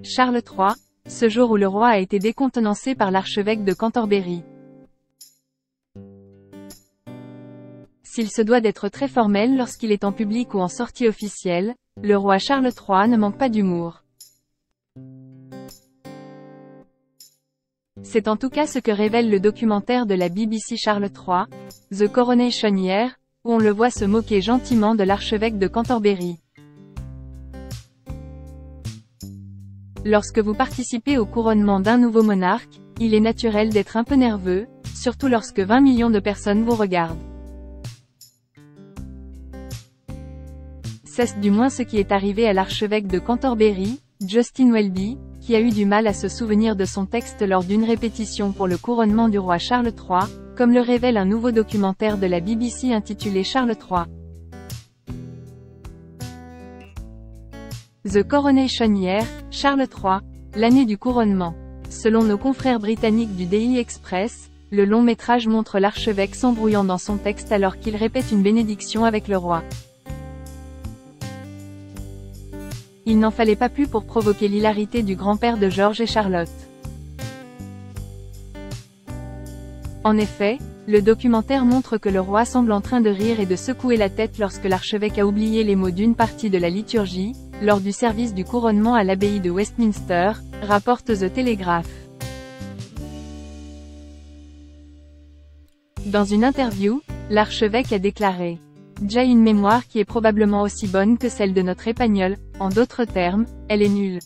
Charles III, ce jour où le roi a été décontenancé par l'archevêque de Cantorbéry. S'il se doit d'être très formel lorsqu'il est en public ou en sortie officielle, le roi Charles III ne manque pas d'humour. C'est en tout cas ce que révèle le documentaire de la BBC Charles III, The Coronation Year, où on le voit se moquer gentiment de l'archevêque de Cantorbéry. Lorsque vous participez au couronnement d'un nouveau monarque, il est naturel d'être un peu nerveux, surtout lorsque 20 millions de personnes vous regardent. C'est du moins ce qui est arrivé à l'archevêque de Cantorbéry, Justin Welby, qui a eu du mal à se souvenir de son texte lors d'une répétition pour le couronnement du roi Charles III, comme le révèle un nouveau documentaire de la BBC intitulé Charles III. The Coronation Year, Charles III, l'année du couronnement. Selon nos confrères britanniques du Daily Express, le long métrage montre l'archevêque s'embrouillant dans son texte alors qu'il répète une bénédiction avec le roi. Il n'en fallait pas plus pour provoquer l'hilarité du grand-père de George et Charlotte. En effet, le documentaire montre que le roi semble en train de rire et de secouer la tête lorsque l'archevêque a oublié les mots d'une partie de la liturgie, lors du service du couronnement à l'abbaye de Westminster, rapporte The Telegraph. Dans une interview, l'archevêque a déclaré: « J'ai une mémoire qui est probablement aussi bonne que celle de notre épagnol, en d'autres termes, elle est nulle. »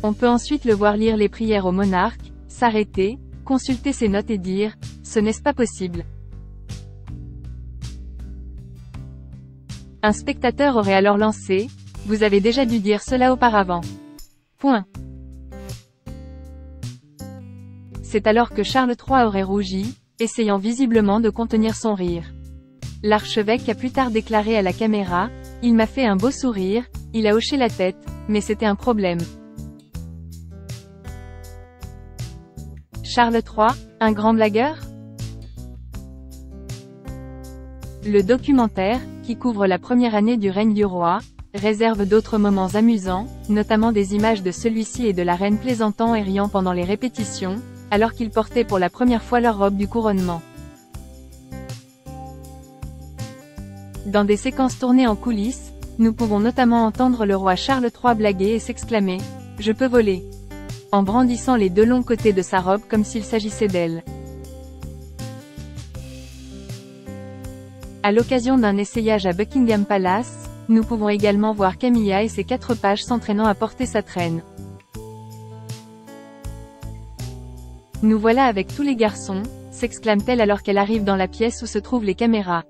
On peut ensuite le voir lire les prières au monarque, s'arrêter, consulter ses notes et dire « Ce n'est pas possible ». Un spectateur aurait alors lancé « Vous avez déjà dû dire cela auparavant. » Point. C'est alors que Charles III aurait rougi, essayant visiblement de contenir son rire. L'archevêque a plus tard déclaré à la caméra « Il m'a fait un beau sourire, il a hoché la tête, mais c'était un problème. » Charles III, un grand blagueur? Le documentaire, qui couvre la première année du règne du roi, réserve d'autres moments amusants, notamment des images de celui-ci et de la reine plaisantant et riant pendant les répétitions, alors qu'ils portaient pour la première fois leur robe du couronnement. Dans des séquences tournées en coulisses, nous pouvons notamment entendre le roi Charles III blaguer et s'exclamer « Je peux voler », en brandissant les deux longs côtés de sa robe comme s'il s'agissait d'elle. À l'occasion d'un essayage à Buckingham Palace, nous pouvons également voir Camilla et ses 4 pages s'entraînant à porter sa traîne. « Nous voilà avec tous les garçons », s'exclame-t-elle alors qu'elle arrive dans la pièce où se trouvent les caméras.